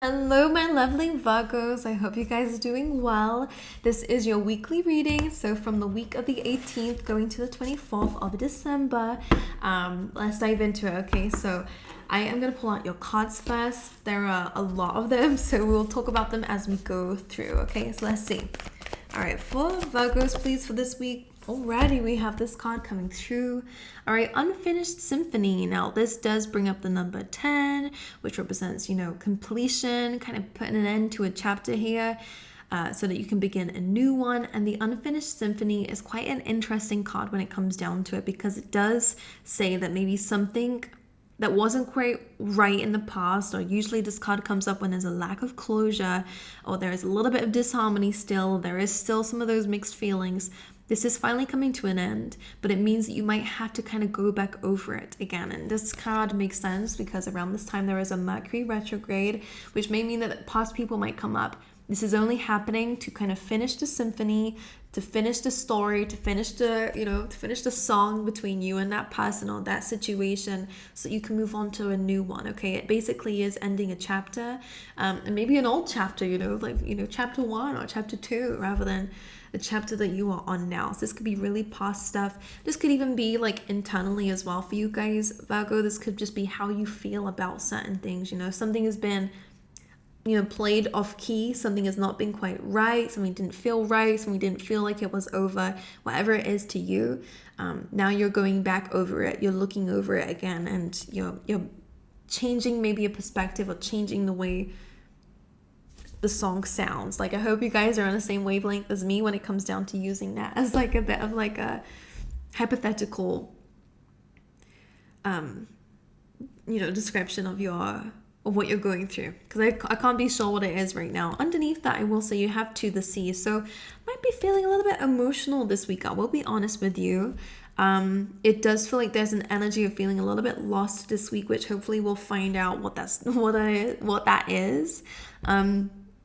Hello, my lovely Virgos. I hope you guys are doing well. This is your weekly reading. So, from the week of the 18th going to the 24th of December, let's dive into it. Okay, so I am going to pull out your cards first. There are a lot of them, so we'll talk about them as we go through. Okay, so let's see. All right, for Virgos, please, for this week. Already we have this card coming through. All right, unfinished symphony. Now this does bring up the number 10, which represents, completion, kind of putting an end to a chapter here, so that you can begin a new one. And the unfinished symphony is quite an interesting card when it comes down to it, because it does say that maybe something that wasn't quite right in the past, or usually this card comes up when there's a lack of closure, or there's a little bit of disharmony still, there is still some of those mixed feelings. This is finally coming to an end, but it means that you might have to kind of go back over it again. And this card makes sense because around this time there is a Mercury retrograde, which may mean that past people might come up. This is only happening to kind of finish the symphony, to finish the story, to finish the song between you and that person or that situation, so you can move on to a new one. Okay, it basically is ending a chapter, and maybe an old chapter, chapter 1 or chapter 2, rather than the chapter that you are on now. So this could be really past stuff. This could even be like internally as well for you guys, Virgo. This could just be how you feel about certain things. Something has been played off key, something has not been quite right, something didn't feel right, something didn't feel like it was over, whatever it is to you. Now you're going back over it, you're looking over it again, and you're changing maybe a perspective, or changing the way the song sounds. Like, I hope you guys are on the same wavelength as me when it comes down to using that as like a bit of like a hypothetical description of what you're going through, because I can't be sure what it is right now. Underneath that, I will say you have to the sea, so might be feeling a little bit emotional this week. I will be honest with you. It does feel like there's an energy of feeling a little bit lost this week, which hopefully we'll find out what that is.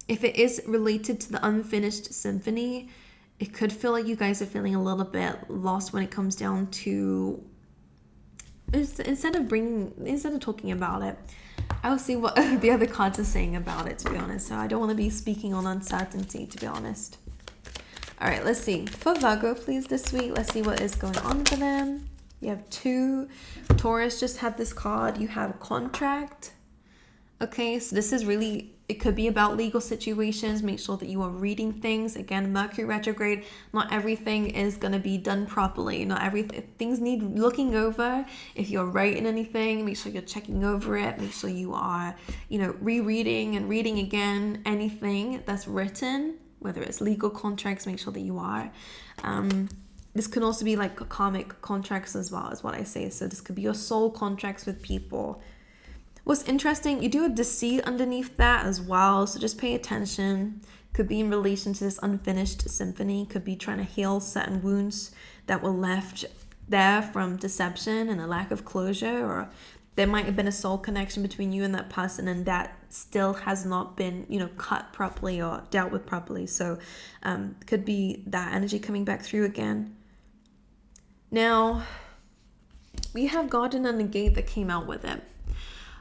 If it is related to the unfinished symphony, it could feel like you guys are feeling a little bit lost when it comes down to, instead of talking about it, I'll see what the other cards are saying about it, to be honest. So I don't want to be speaking on uncertainty, to be honest. All right, let's see. For Virgo, please, this week, let's see what is going on for them. You have 2. Taurus just had this card. You have contract. Okay, so this is really, it could be about legal situations. Make sure that you are reading things. Again, Mercury retrograde, not everything is going to be done properly. Not everything, things need looking over. If you're writing anything, make sure you're checking over it. Make sure you are, rereading and reading again anything that's written, whether it's legal contracts, make sure that you are. This could also be like karmic contracts as well, is what I say. So this could be your soul contracts with people. What's interesting, you do a deceit underneath that as well, so just pay attention. Could be in relation to this unfinished symphony, could be trying to heal certain wounds that were left there from deception and a lack of closure, or there might have been a soul connection between you and that person, and that still has not been, cut properly or dealt with properly. So could be that energy coming back through again. Now, we have Garden and the Gate that came out with it.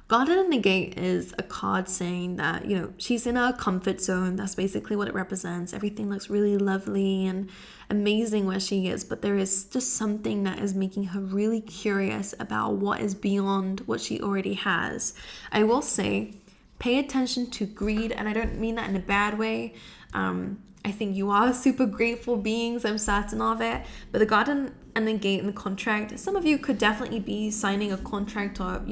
Garden and the Gate is a card saying that, she's in her comfort zone. That's basically what it represents. Everything looks really lovely and amazing where she is, but there is just something that is making her really curious about what is beyond what she already has. I will say, pay attention to greed, and I don't mean that in a bad way. I think you are super grateful beings, I'm certain of it, but the Garden and the Gate and the contract, some of you could definitely be signing a contract, or,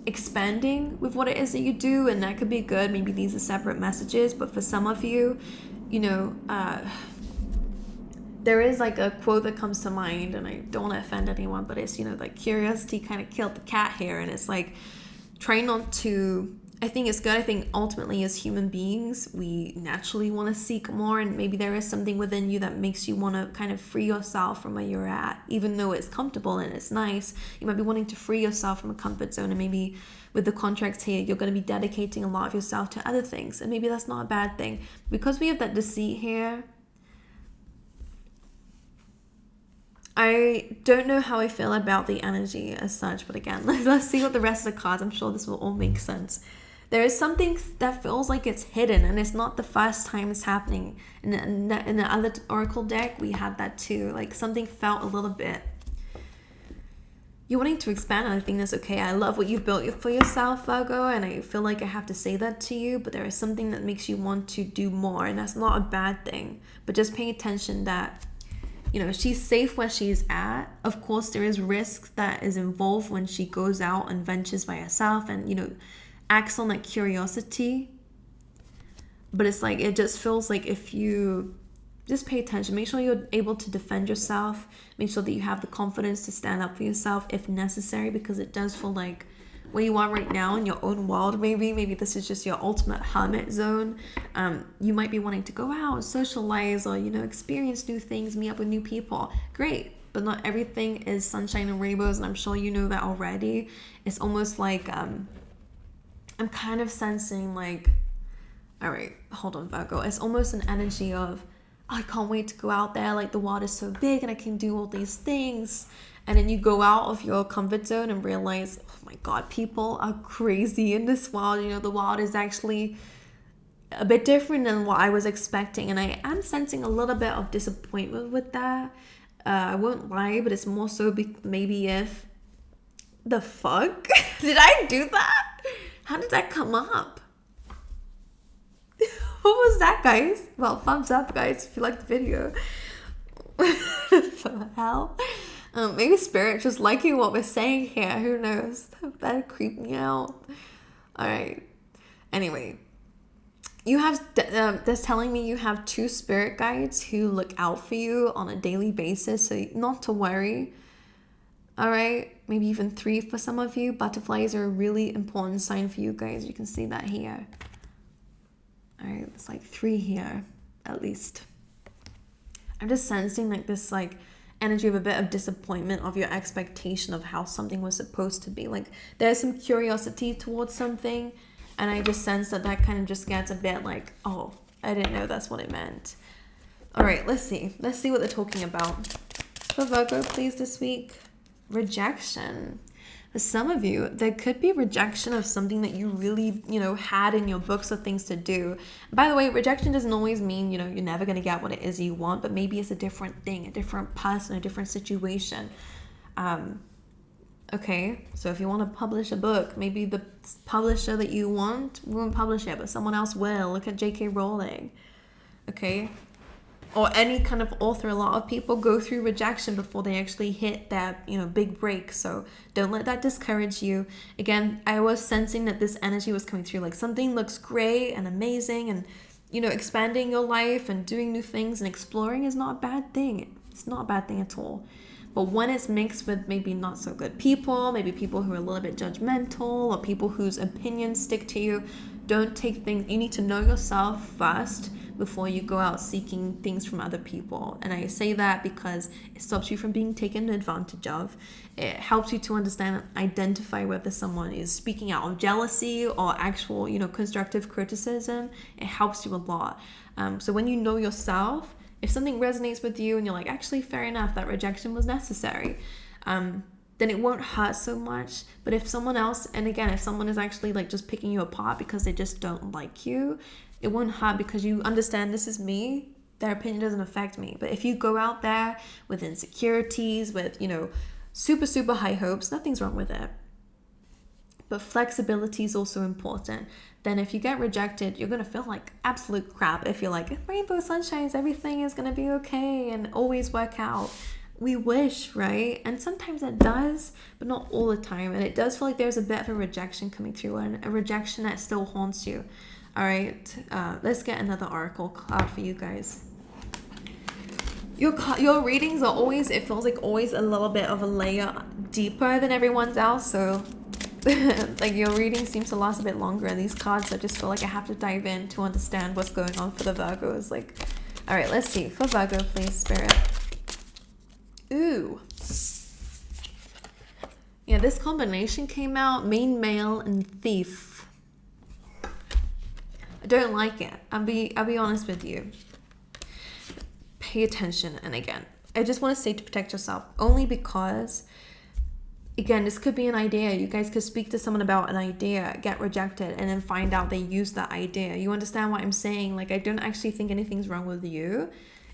expanding with what it is that you do, and that could be good. Maybe these are separate messages, but for some of you, there is like a quote that comes to mind, and I don't want to offend anyone, but it's, like curiosity kind of killed the cat here, and it's like, try not to, I think it's good. I think ultimately as human beings, we naturally want to seek more, and maybe there is something within you that makes you want to kind of free yourself from where you're at, even though it's comfortable and it's nice. You might be wanting to free yourself from a comfort zone, and maybe with the contracts here, you're going to be dedicating a lot of yourself to other things, and maybe that's not a bad thing. Because we have that deceit here, I don't know how I feel about the energy as such, but again, let's see what the rest of the cards, I'm sure this will all make sense. there is something that feels like it's hidden, and it's not the first time it's happening. In the other oracle deck, we had that too. Like something felt a little bit, you're wanting to expand, and I think that's okay. I love what you've built for yourself, Virgo, and I feel like I have to say that to you, but there is something that makes you want to do more, and that's not a bad thing. But just paying attention that, you know, she's safe where she's at. Of course, there is risk that is involved when she goes out and ventures by herself and, you know, acts on that curiosity. But it's like, it just feels like if you just pay attention, make sure you're able to defend yourself, make sure that you have the confidence to stand up for yourself if necessary, because it does feel like where you are right now in your own world, maybe this is just your ultimate hermit zone. You might be wanting to go out, socialize, or, you know, experience new things, meet up with new people. Great, but not everything is sunshine and rainbows, and I'm sure you know that already. It's almost like I'm kind of sensing like, all right, hold on, Virgo. It's almost an energy of, I can't wait to go out there, like the world is so big and I can do all these things. And then you go out of your comfort zone and realize, oh my God, people are crazy in this world. You know, the world is actually a bit different than what I was expecting. And I am sensing a little bit of disappointment with that. I won't lie, but it's more so maybe if, the fuck? Did I do that? How did that come up? What was that, guys? Well, thumbs up, guys, if you liked the video. What the hell? Maybe spirit just liking what we're saying here. Who knows? That creeped me out. All right. Anyway, you have that's telling me you have 2 spirit guides who look out for you on a daily basis, so not to worry. All right, maybe even 3 for some of you. Butterflies are a really important sign for you guys. You can see that here. All right, it's like 3 here, at least. I'm just sensing like this like energy of a bit of disappointment of your expectation of how something was supposed to be. Like there's some curiosity towards something, and I just sense that kind of just gets a bit like, oh, I didn't know that's what it meant. All right, let's see what they're talking about. For Virgo, please, this week. Rejection. For some of you, there could be rejection of something that you really, you know, had in your books of things to do. By the way, rejection doesn't always mean, you know, you're never going to get what it is you want, but maybe it's a different thing, a different person, a different situation. Okay, so if you want to publish a book, maybe the publisher that you want won't publish it, but someone else will. Look at J.K. Rowling. Okay, or any kind of author. A lot of people go through rejection before they actually hit that, you know, big break. So don't let that discourage you. Again, I was sensing that this energy was coming through, like something looks great and amazing, and, you know, expanding your life and doing new things and exploring is not a bad thing. It's not a bad thing at all. But when it's mixed with maybe not so good people, maybe people who are a little bit judgmental, or people whose opinions stick to you, don't take things. You need to know yourself first before you go out seeking things from other people. And I say that because it stops you from being taken advantage of. It helps you to understand and identify whether someone is speaking out of jealousy or actual, you know, constructive criticism. It helps you a lot. So when you know yourself, if something resonates with you and you're like, actually, fair enough, that rejection was necessary, then it won't hurt so much. But if someone else, and again, if someone is actually like just picking you apart because they just don't like you, it won't hurt because you understand, this is me, their opinion doesn't affect me. But if you go out there with insecurities, with, you know, super, super high hopes, nothing's wrong with it. But flexibility is also important. Then if you get rejected, you're going to feel like absolute crap if you're like, rainbow sunshines, everything is going to be okay and always work out. We wish, right? And sometimes it does, but not all the time. And it does feel like there's a bit of a rejection coming through, and a rejection that still haunts you. All right, let's get another oracle card for you guys. Your readings are always, it feels like always a little bit of a layer deeper than everyone's else. So like your reading seems to last a bit longer, and these cards, I just feel like I have to dive in to understand what's going on for the Virgos. Like, all right, let's see. For Virgo, please, Spirit. Ooh. Yeah, this combination came out, main male and thief. I don't like it. I'll be honest with you. Pay attention. And again, I just want to say to protect yourself, only because Again, this could be an idea. You guys could speak to someone about an idea, get rejected, and then find out they used that idea. You understand what I'm saying? Like, I don't actually think anything's wrong with you.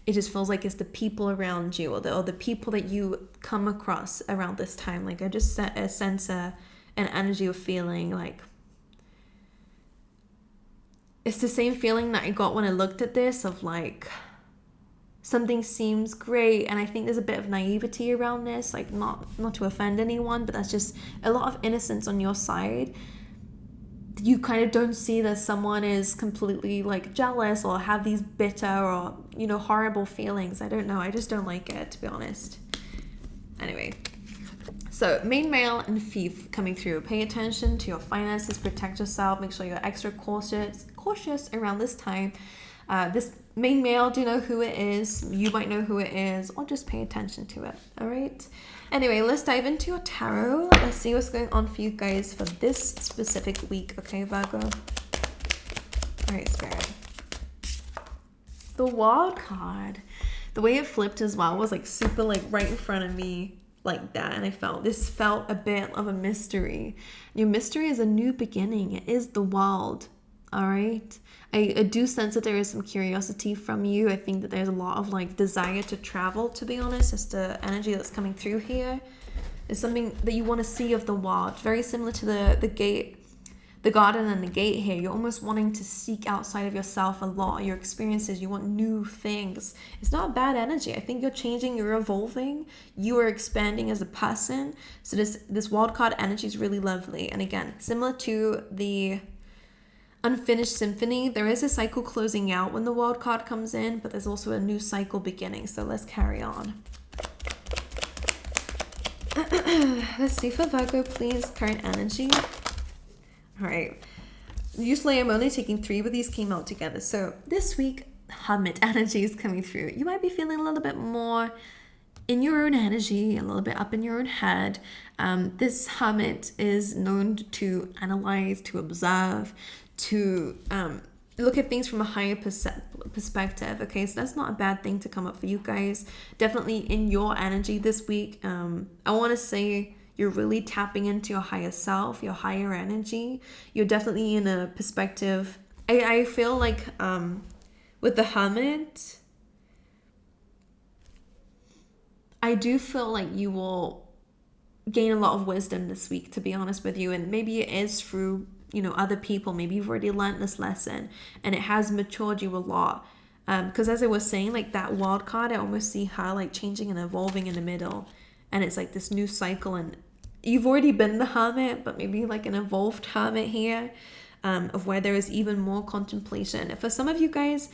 It just feels like it's the people around you, or the people that you come across around this time. Like, I just sense an energy of feeling like, it's the same feeling that I got when I looked at this, of like, something seems great, and I think there's a bit of naivety around this, like not to offend anyone, but that's just a lot of innocence on your side. You kind of don't see that someone is completely like jealous or have these bitter or, you know, horrible feelings. I don't know, I just don't like it, to be honest. Anyway, so main male and thief coming through. Pay attention to your finances, protect yourself, make sure you're extra cautious around this time. This main male, do you know who it is? You might know who it is, or just pay attention to it. All right. Anyway, let's dive into your tarot. Let's see what's going on for you guys for this specific week. Okay, Virgo. All right, Spirit. The Wild card. The way it flipped as well was like super like right in front of me like that, and I felt a bit of a mystery. Your mystery is a new beginning. It is the Wild. All right. I do sense that there is some curiosity from you. I think that there's a lot of like desire to travel, to be honest. It's the energy that's coming through here. It's something that you want to see of the wild. Very similar to the gate, the garden and the gate here. You're almost wanting to seek outside of yourself a lot. Your experiences, you want new things. It's not bad energy. I think you're changing, you're evolving, you are expanding as a person. So this wild card energy is really lovely. And again, similar to the unfinished symphony, there is a cycle closing out when the wild card comes in, but there's also a new cycle beginning. So let's carry on. Let's see for Virgo, please, current energy. All right. Usually I'm only taking 3, but these came out together. So this week, Hermit energy is coming through. You might be feeling a little bit more in your own energy, a little bit up in your own head. This Hermit is known to analyze, to observe, to look at things from a higher perspective. Okay, so that's not a bad thing to come up for you guys. Definitely in your energy this week. I want to say you're really tapping into your higher self, your higher energy. You're definitely in a perspective. I feel like with the Hermit, I do feel like you will gain a lot of wisdom this week, to be honest with you. And maybe it is through, you know, other people. Maybe you've already learned this lesson and it has matured you a lot. Because as I was saying, like that wild card, I almost see her like changing and evolving in the middle. And it's like this new cycle, and you've already been the Hermit, but maybe like an evolved Hermit here, of where there is even more contemplation. For some of you guys,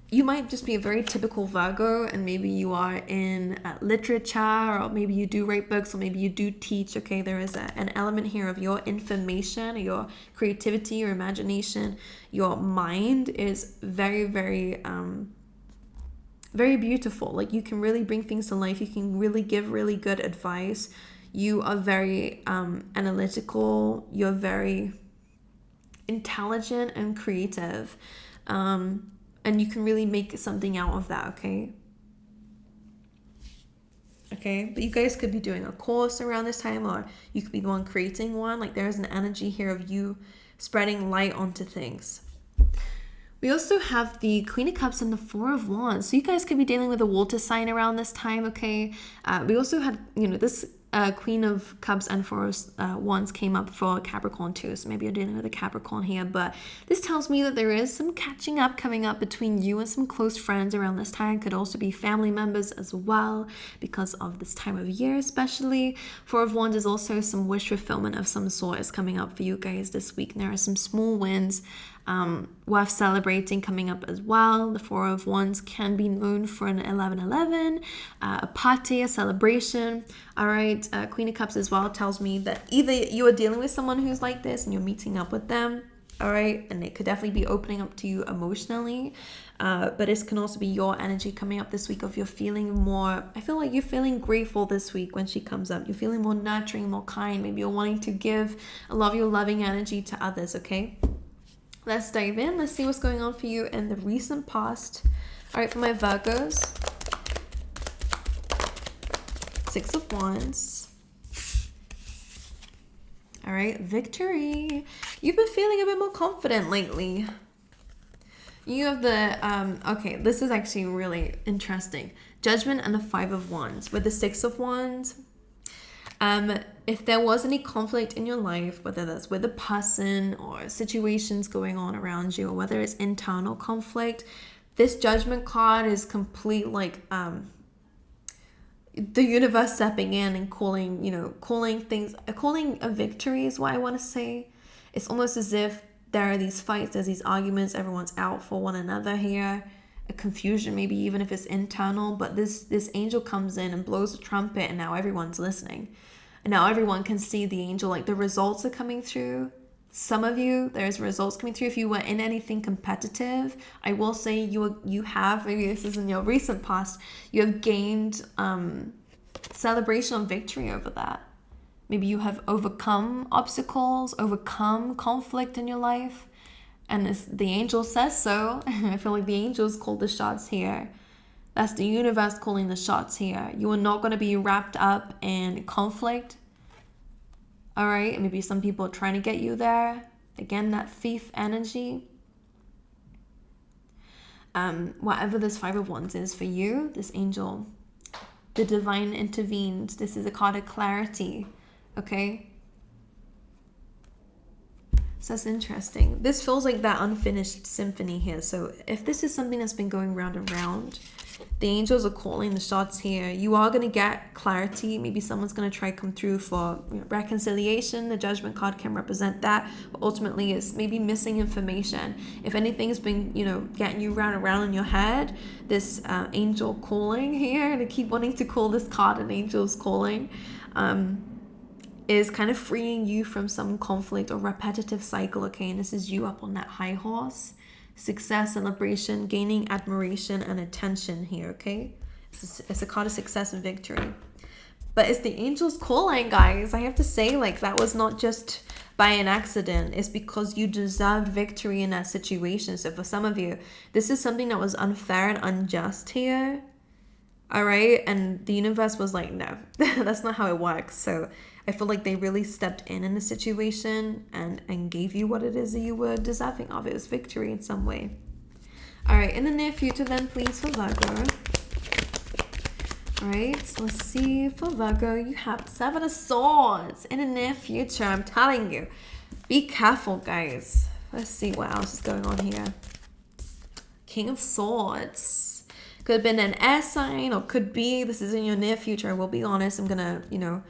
you might just be a very typical Virgo, and maybe you are in literature, or maybe you do write books, or maybe you do teach. Okay, there is an element here of your information, your creativity, your imagination, your mind is very, very, very beautiful. Like you can really bring things to life. You can really give really good advice. You are very analytical. You're very intelligent and creative. And you can really make something out of that, okay? Okay, but you guys could be doing a course around this time, or you could be the one creating one. Like there's an energy here of you spreading light onto things. We also have the Queen of Cups and the Four of Wands. So you guys could be dealing with a water sign around this time, okay? We also had, you know, this Queen of Cups and Four of Wands came up for Capricorn too. So maybe you're dealing with a Capricorn here. But this tells me that there is some catching up coming up between you and some close friends around this time. Could also be family members as well, because of this time of year especially. Four of Wands is also some wish fulfillment of some sort is coming up for you guys this week. There are some small wins worth celebrating coming up as well. The Four of Wands can be known for an 11-11, a party, a celebration. All right, Queen of Cups as well tells me that either you are dealing with someone who's like this and you're meeting up with them, all right, and they could definitely be opening up to you emotionally, but this can also be your energy coming up this week of you're feeling more, I feel like you're feeling grateful this week when she comes up. You're feeling more nurturing, more kind. Maybe you're wanting to give a lot of your loving energy to others, okay? Let's dive in. Let's see what's going on for you in the recent past. All right, for my Virgos, Six of Wands, All right, victory. You've been feeling a bit more confident lately. You have the, okay, this is actually really interesting. Judgment and the 5 of Wands. With the 6 of Wands, if there was any conflict in your life, whether that's with a person or situations going on around you, or whether it's internal conflict, this Judgment card is complete, like, the universe stepping in and calling, you know, calling a victory is what I want to say. It's almost as if there are these fights, there's these arguments, everyone's out for one another here, a confusion maybe even if it's internal, but this angel comes in and blows a trumpet, and now everyone's listening. And now everyone can see the angel, like the results are coming through. Some of you, there's results coming through. If you were in anything competitive, I will say you have, maybe this is in your recent past, you have gained celebration of victory over that. Maybe you have overcome obstacles, overcome conflict in your life, and the angel says so. I feel like the angels call the shots here. That's the universe calling the shots here. You are not going to be wrapped up in conflict. All right, maybe some people are trying to get you there. Again, that thief energy. Whatever this 5 of Wands is for you, this angel, the divine intervened. This is a card of clarity. Okay, so that's interesting. This feels like that unfinished symphony here. So if this is something that's been going round and round, the angels are calling the shots here. You are going to get clarity. Maybe someone's going to try to come through for reconciliation. The Judgment card can represent that, but ultimately it's maybe missing information. If anything's been, getting you round and round in your head, this angel calling here, and I keep wanting to call this card an angel's calling, is kind of freeing you from some conflict or repetitive cycle, okay? And this is you up on that high horse. Success, celebration, gaining admiration and attention here, okay? It's a card of success and victory. But it's the angels calling, guys. I have to say, like, that was not just by an accident. It's because you deserved victory in that situation. So for some of you, this is something that was unfair and unjust here. All right? And the universe was like, no, that's not how it works. So I feel like they really stepped in the situation and gave you what it is that you were deserving of. It was victory in some way. All right, in the near future then, please, for Virgo. All right, so let's see. For Virgo, you have 7 of Swords. In the near future, I'm telling you. Be careful, guys. Let's see what else is going on here. King of Swords. Could have been an air sign, or could be, this is in your near future. I will be honest. I'm going to,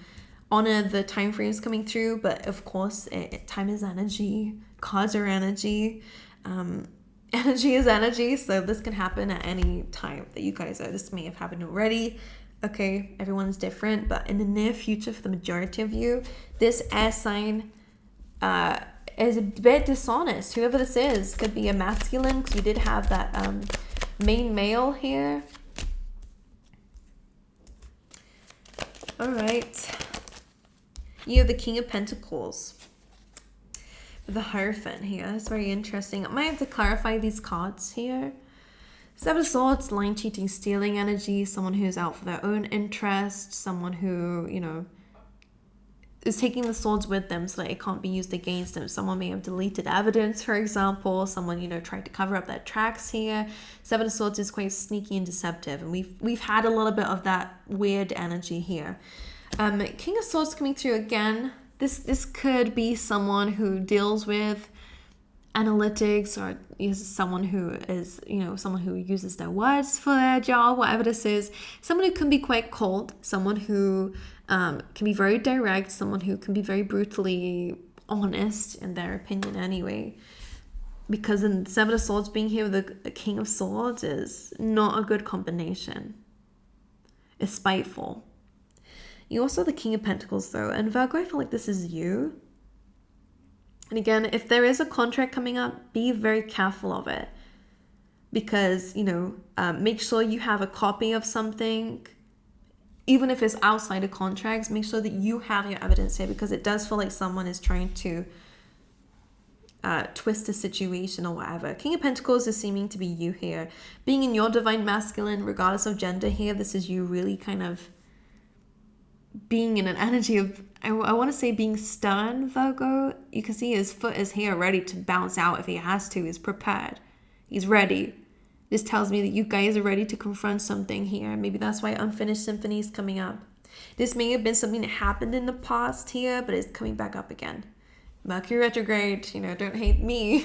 honor the time frames coming through, but of course time is energy, cards are energy, energy is energy, so this can happen at any time that you guys are. This may have happened already, okay? Everyone's different, but in the near future, for the majority of you, this air sign is a bit dishonest. Whoever this is could be a masculine, because we did have that main male here. All right. You have the King of Pentacles. The Hierophant here. That's very interesting. I might have to clarify these cards here. 7 of Swords, lying, cheating, stealing energy. Someone who's out for their own interest. Someone who, is taking the swords with them so that it can't be used against them. Someone may have deleted evidence, for example. Someone, tried to cover up their tracks here. 7 of Swords is quite sneaky and deceptive. And we've had a little bit of that weird energy here. King of Swords coming through again. This could be someone who deals with analytics, or is someone who is, someone who uses their words for their job, whatever this is. Someone who can be quite cold, someone who can be very direct, someone who can be very brutally honest in their opinion anyway. Because in 7 of Swords being here with the King of Swords is not a good combination. It's spiteful. You also have the King of Pentacles though, and Virgo, I feel like this is you. And again, if there is a contract coming up, be very careful of it. Because, make sure you have a copy of something. Even if it's outside of contracts, make sure that you have your evidence here, because it does feel like someone is trying to twist the situation or whatever. King of Pentacles is seeming to be you here. Being in your divine masculine, regardless of gender here, this is you really kind of being in an energy of, I want to say being stern, Virgo. You can see his foot is here ready to bounce out if he has to. He's prepared. He's ready. This tells me that you guys are ready to confront something here. Maybe that's why Unfinished Symphony is coming up. This may have been something that happened in the past here, but it's coming back up again. Mercury retrograde, don't hate me.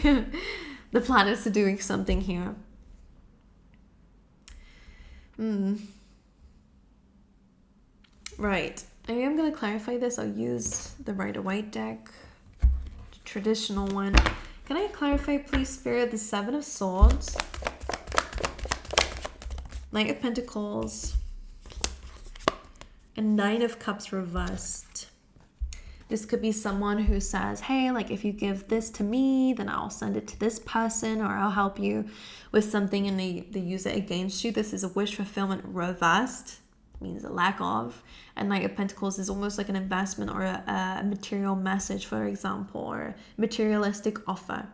The planets are doing something here. Right. I am going to clarify this. I'll use the Rider-Waite deck, the traditional one. Can I clarify, please, Spirit, the Seven of Swords, Knight of Pentacles, and Nine of Cups reversed. This could be someone who says, hey, like if you give this to me, then I'll send it to this person, or I'll help you with something, and they use it against you. This is a wish fulfillment reversed, means a lack of. And Knight of Pentacles is almost like an investment or a material message, for example, or materialistic offer.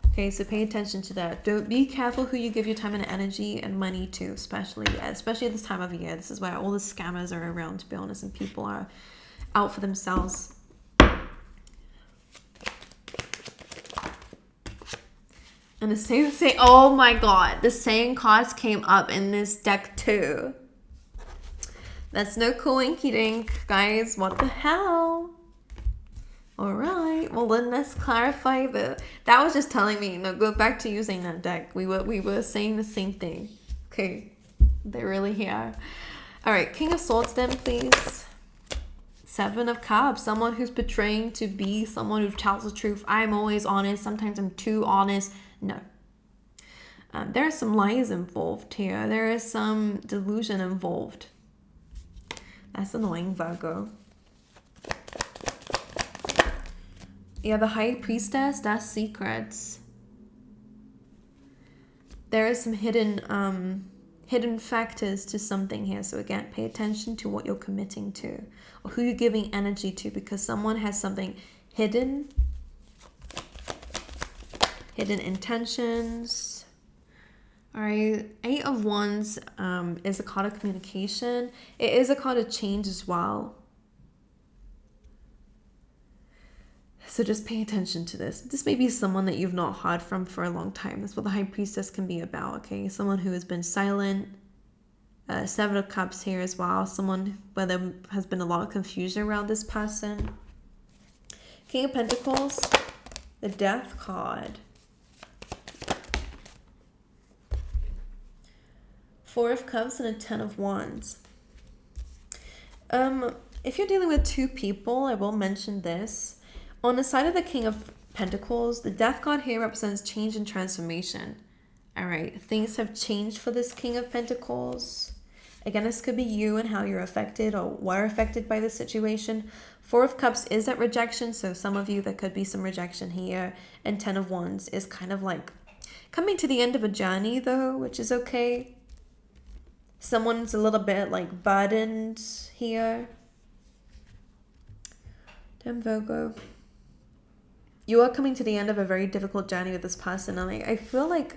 Okay, so pay attention to that. Don't be careful who you give your time and energy and money to, especially at this time of year. This is where all the scammers are around, to be honest, and people are out for themselves. And the same thing, oh my god, the same cards came up in this deck too. That's no coinky dink, guys. What the hell? Alright, well then let's clarify that was just telling me, go back to using that deck. We were saying the same thing. Okay, they're really here. Alright, King of Swords then, please. Seven of Cups, someone who's portraying to be someone who tells the truth. I'm always honest. Sometimes I'm too honest. No. There are some lies involved here. There is some delusion involved. That's annoying, Virgo. Yeah, the High Priestess, that's secrets. There is some hidden factors to something here. So again, pay attention to what you're committing to or who you're giving energy to, because someone has something hidden intentions. All right, Eight of Wands is a card of communication. It is a card of change as well. So just pay attention to this. This may be someone that you've not heard from for a long time. That's what the High Priestess can be about, okay? Someone who has been silent. Seven of Cups here as well. Someone where there has been a lot of confusion around this person. King of Pentacles. The Death card. Four of Cups and a Ten of Wands. If you're dealing with two people, I will mention this. On the side of the King of Pentacles, the Death card here represents change and transformation. All right, things have changed for this King of Pentacles. Again, this could be you and how you're affected or were affected by this situation. Four of Cups is at rejection, so some of you, there could be some rejection here. And Ten of Wands is kind of like coming to the end of a journey though, which is okay. Someone's a little bit like burdened here. Damn, Virgo. You are coming to the end of a very difficult journey with this person, and I feel like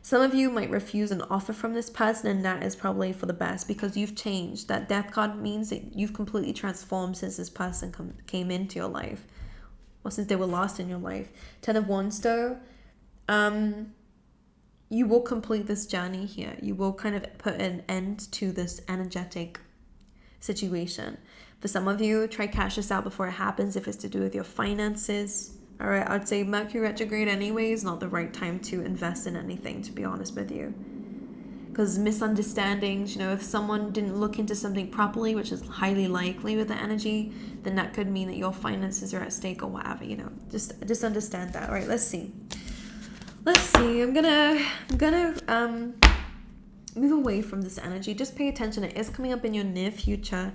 some of you might refuse an offer from this person, and that is probably for the best because you've changed. That Death card means that you've completely transformed since this person came into your life, or since they were lost in your life. Ten of Wands though, you will complete this journey here. You will kind of put an end to this energetic situation. For some of you, try cash this out before it happens if it's to do with your finances. All right, I'd say Mercury retrograde anyway is not the right time to invest in anything, to be honest with you. Because misunderstandings, if someone didn't look into something properly, which is highly likely with the energy, then that could mean that your finances are at stake or whatever, Just understand that. All right, let's see. I'm gonna move away from this energy. Just pay attention. It is coming up in your near future.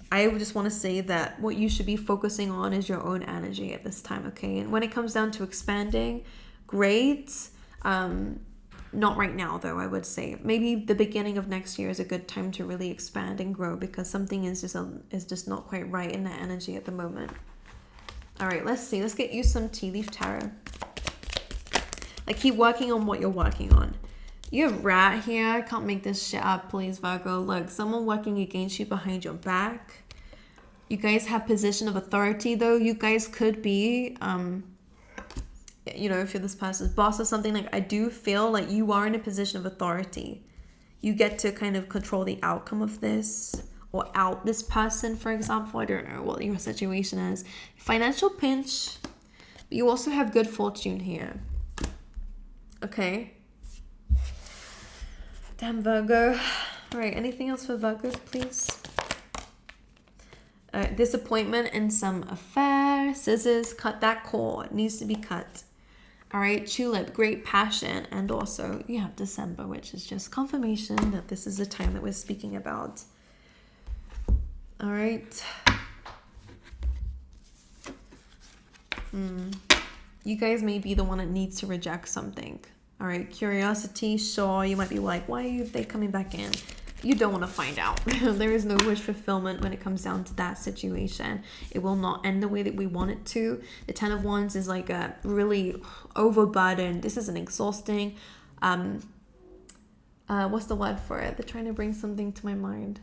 I would just want to say that what you should be focusing on is your own energy at this time, okay? And when it comes down to expanding, great. Not right now, though, I would say. Maybe the beginning of next year is a good time to really expand and grow because something is just not quite right in that energy at the moment. All right, let's see. Let's get you some tea leaf tarot. Like, keep working on what you're working on. You have rat here. I can't make this shit up, please, Virgo. Look, someone working against you behind your back. You guys have position of authority, though. You guys could be, you know, if you're this person's boss or something, like, I do feel like you are in a position of authority. You get to kind of control the outcome of this, or out this person, for example. I don't know what your situation is. Financial pinch, but you also have good fortune here. Okay. Damn, Virgo. All right, anything else for Virgos, please? Disappointment in some affair. Scissors, cut that cord. Needs to be cut. All right, tulip, great passion. And also, you have December, which is just confirmation that this is the time that we're speaking about. All right. You guys may be the one that needs to reject something. All right, curiosity, sure, you might be like, why are they coming back in? You don't want to find out. There is no wish fulfillment when it comes down to that situation. It will not end the way that we want it to. The 10 of Wands is like a really overburdened. This is an exhausting, what's the word for it? They're trying to bring something to my mind.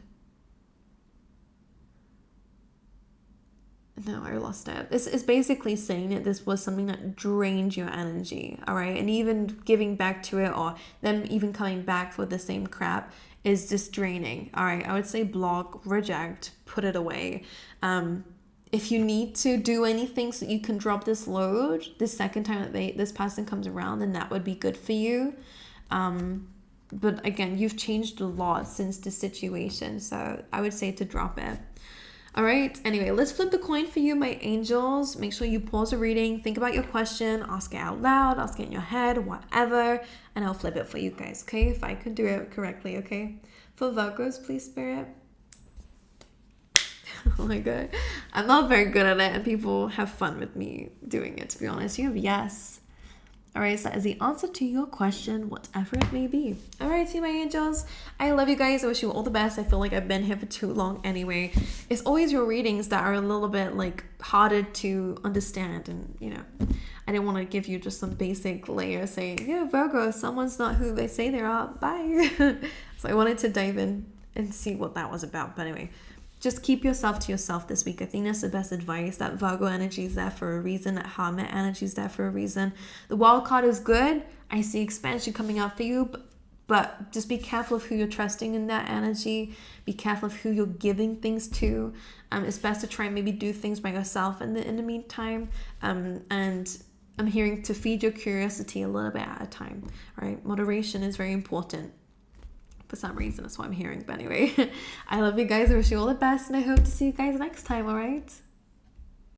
No, I lost it. It's basically saying that this was something that drained your energy, all right? And even giving back to it, or them even coming back for the same crap, is just draining, all right? I would say block, reject, put it away. If you need to do anything so you can drop this load, the second time that this person comes around, then that would be good for you. But again, you've changed a lot since the situation, so I would say to drop it. All right, anyway, let's flip the coin for you, my angels. Make sure you pause the reading, think about your question, ask it out loud, ask it in your head, whatever, and I'll flip it for you guys, okay? If I could do it correctly, okay? For Virgos, please, Spirit. Oh my God. I'm not very good at it, and people have fun with me doing it, to be honest. You have yes. All right, so that is the answer to your question, whatever it may be. All right, see my angels. I love you guys. I wish you all the best. I feel like I've been here for too long anyway. It's always your readings that are a little bit like harder to understand. And, you know, I didn't want to give you just some basic layer saying, yeah, Virgo, someone's not who they say they are. Bye. So I wanted to dive in and see what that was about. But anyway, just keep yourself to yourself this week. I think that's the best advice. That Virgo energy is there for a reason. That Hermit energy is there for a reason. The wild card is good. I see expansion coming out for you. But just be careful of who you're trusting in that energy. Be careful of who you're giving things to. It's best to try and maybe do things by yourself in the meantime. And I'm hearing to feed your curiosity a little bit at a time. Right? Moderation is very important. For some reason, that's what I'm hearing. But anyway, I love you guys. I wish you all the best, and I hope to see you guys next time. All right.